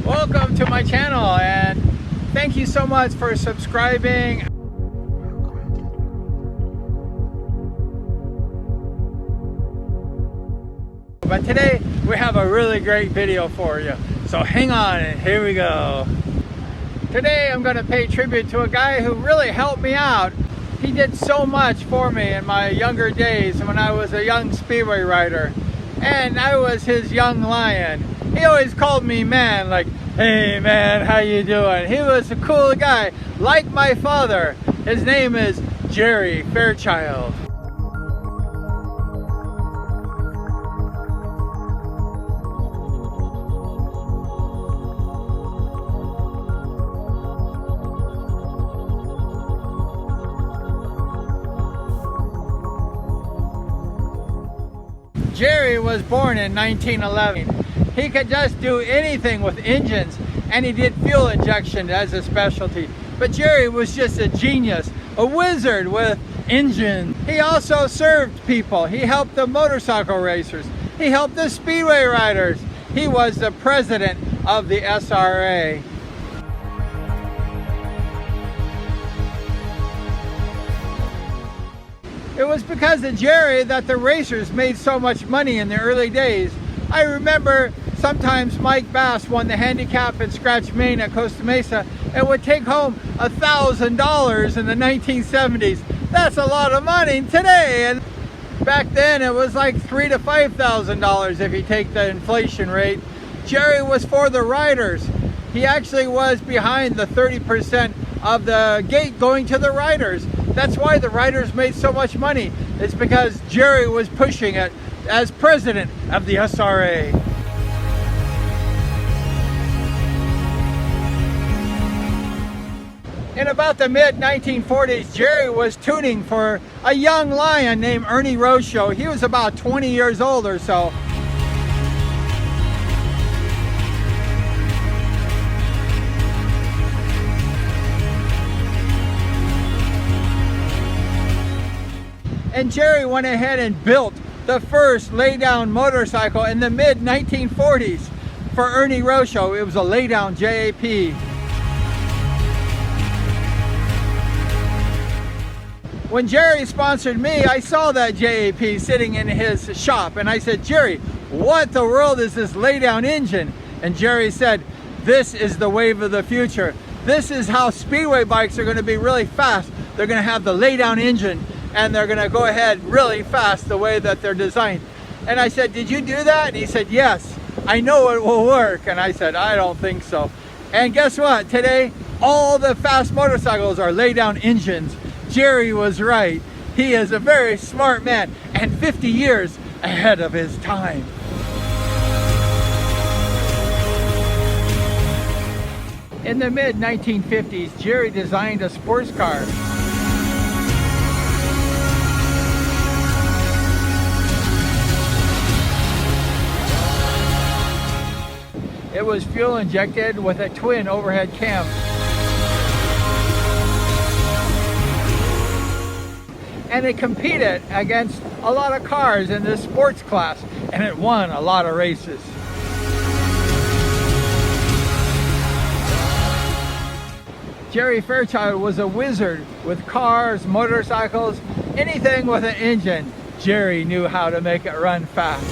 Welcome to my channel and thank you so much for subscribing. But today we have a really great video for you. So hang on and here we go. Today I'm going to pay tribute to a guy who really helped me out. He did so much for me in my younger days when I was a young Speedway rider. And I was his young lion. He always called me man, like, hey man, how you doing? He was a cool guy, like my father. His name is Jerry Fairchild. Jerry was born in 1911. He could just do anything with engines, and he did fuel injection as a specialty. But Jerry was just a genius, a wizard with engines. He also served people. He helped the motorcycle racers. He helped the Speedway riders. He was the president of the SRA. It was because of Jerry that the racers made so much money in the early days. I remember sometimes Mike Bass won the handicap and scratch main at Costa Mesa and would take home $1,000 in the 1970s. That's a lot of money today. And back then it was like $3,000 to $5,000 if you take the inflation rate. Jerry was for the riders. He actually was behind the 30% of the gate going to the riders. That's why the riders made so much money. It's because Jerry was pushing it as president of the SRA. In about the mid-1940s, Jerry was tuning for a young lion named Ernie Roadshow. He was about 20 years old or so. And Jerry went ahead and built the first lay-down motorcycle in the mid-1940s for Ernie Roadshow. It was a lay-down JAP. When Jerry sponsored me, I saw that JAP sitting in his shop, and I said, Jerry, what the world is this lay-down engine? And Jerry said, this is the wave of the future. This is how Speedway bikes are going to be really fast. They're going to have the lay-down engine, and they're going to go ahead really fast the way that they're designed. And I said, did you do that? And he said, yes, I know it will work. And I said, I don't think so. And guess what? Today, all the fast motorcycles are lay-down engines. Jerry was right. He is a very smart man and 50 years ahead of his time. In the mid-1950s, Jerry designed a sports car. It was fuel injected with a twin overhead cam. And it competed against a lot of cars in this sports class, and it won a lot of races. Jerry Fairchild was a wizard with cars, motorcycles, anything with an engine. Jerry knew how to make it run fast.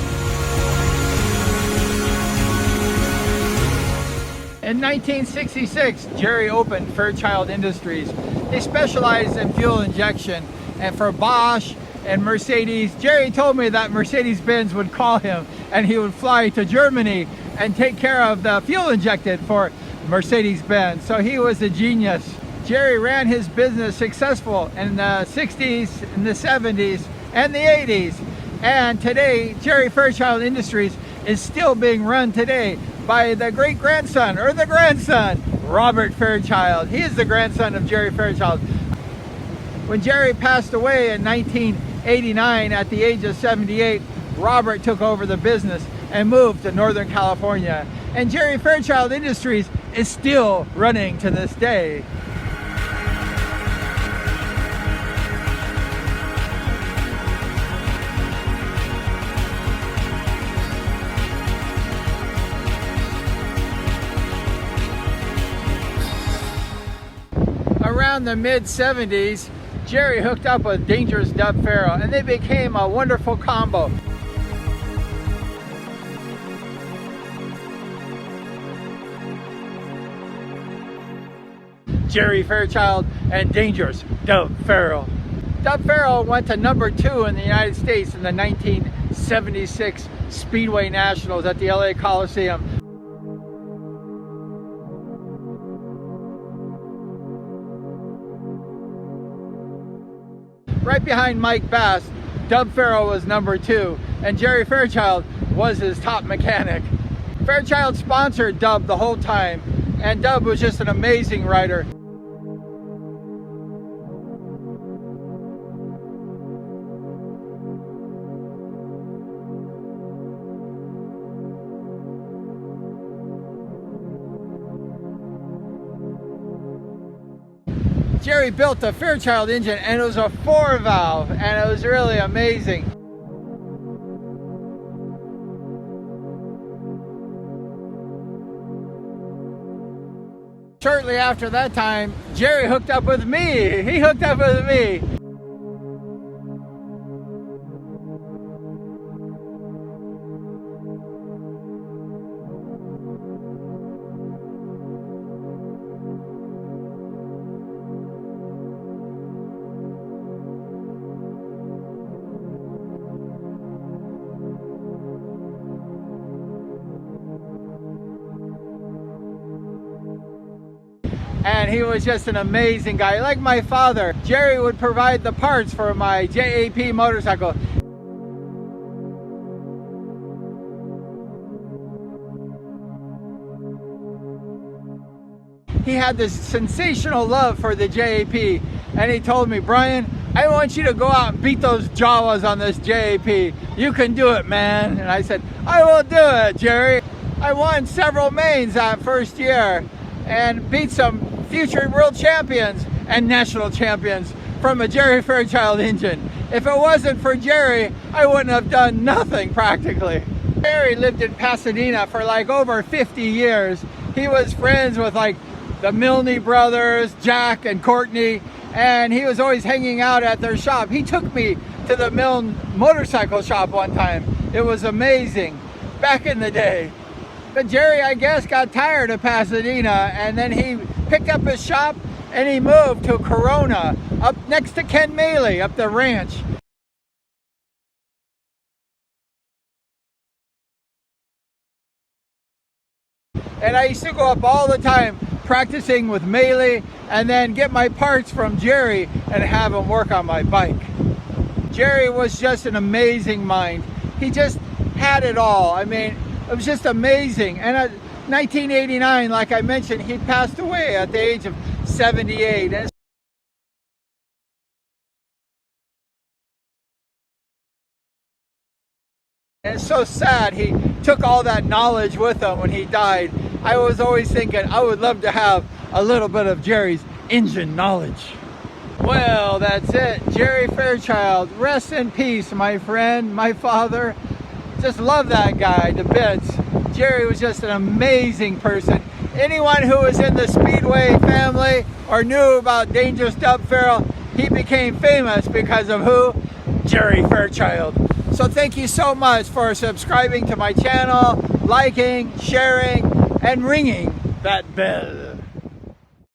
In 1966, Jerry opened Fairchild Industries. They specialized in fuel injection, and for Bosch and Mercedes. Jerry told me that Mercedes-Benz would call him and he would fly to Germany and take care of the fuel injected for Mercedes-Benz. So he was a genius. Jerry ran his business successful in the 60s, in the 70s, and the 80s. And today, Jerry Fairchild Industries is still being run today by the great-grandson, or the grandson, Robert Fairchild. He is the grandson of Jerry Fairchild. When Jerry passed away in 1989 at the age of 78, Robert took over the business and moved to Northern California. And Jerry Fairchild Industries is still running to this day. around the mid-70s, Jerry hooked up with Dangerous Dub Farrell, and they became a wonderful combo. Jerry Fairchild and Dangerous Dub Farrell. Dub Farrell went to #2 in the United States in the 1976 Speedway Nationals at the LA Coliseum. Right behind Mike Bass, Dub Farrell was #2, and Jerry Fairchild was his top mechanic. Fairchild sponsored Dub the whole time, and Dub was just an amazing rider. Jerry built a Fairchild engine, and it was a 4-valve, and it was really amazing. Shortly after that time, Jerry hooked up with me. He hooked up with me. And he was just an amazing guy, like my father. Jerry would provide the parts for my JAP motorcycle. He had this sensational love for the JAP, and he told me, "Bryan, I want you to go out and beat those Jawas on this JAP. You can do it, man." And I said, "I will do it, Jerry." I won several mains that first year and beat some future world champions and national champions from a Jerry Fairchild engine. If it wasn't for Jerry, I wouldn't have done nothing practically. Jerry lived in Pasadena for like over 50 years. He was friends with like the Milne brothers, Jack and Courtney, and he was always hanging out at their shop. He took me to the Milne motorcycle shop one time. It was amazing back in the day. But Jerry, I guess, got tired of Pasadena, and then he picked up his shop and he moved to Corona, up next to Ken Maley, up the ranch. And I used to go up all the time practicing with Maley, and then get my parts from Jerry and have him work on my bike. Jerry was just an amazing mind. He just had it all. I mean, it was just amazing. And at 1989, like I mentioned, he passed away at the age of 78. And it's so sad he took all that knowledge with him when he died. I was always thinking I would love to have a little bit of Jerry's engine knowledge. Well, that's it. Jerry Fairchild, rest in peace, my friend, my father. Just love that guy to bits. Jerry was just an amazing person. Anyone who was in the Speedway family or knew about Dangerous Dub Farrell, he became famous because of who? Jerry Fairchild. So thank you so much for subscribing to my channel, liking, sharing, and ringing that bell.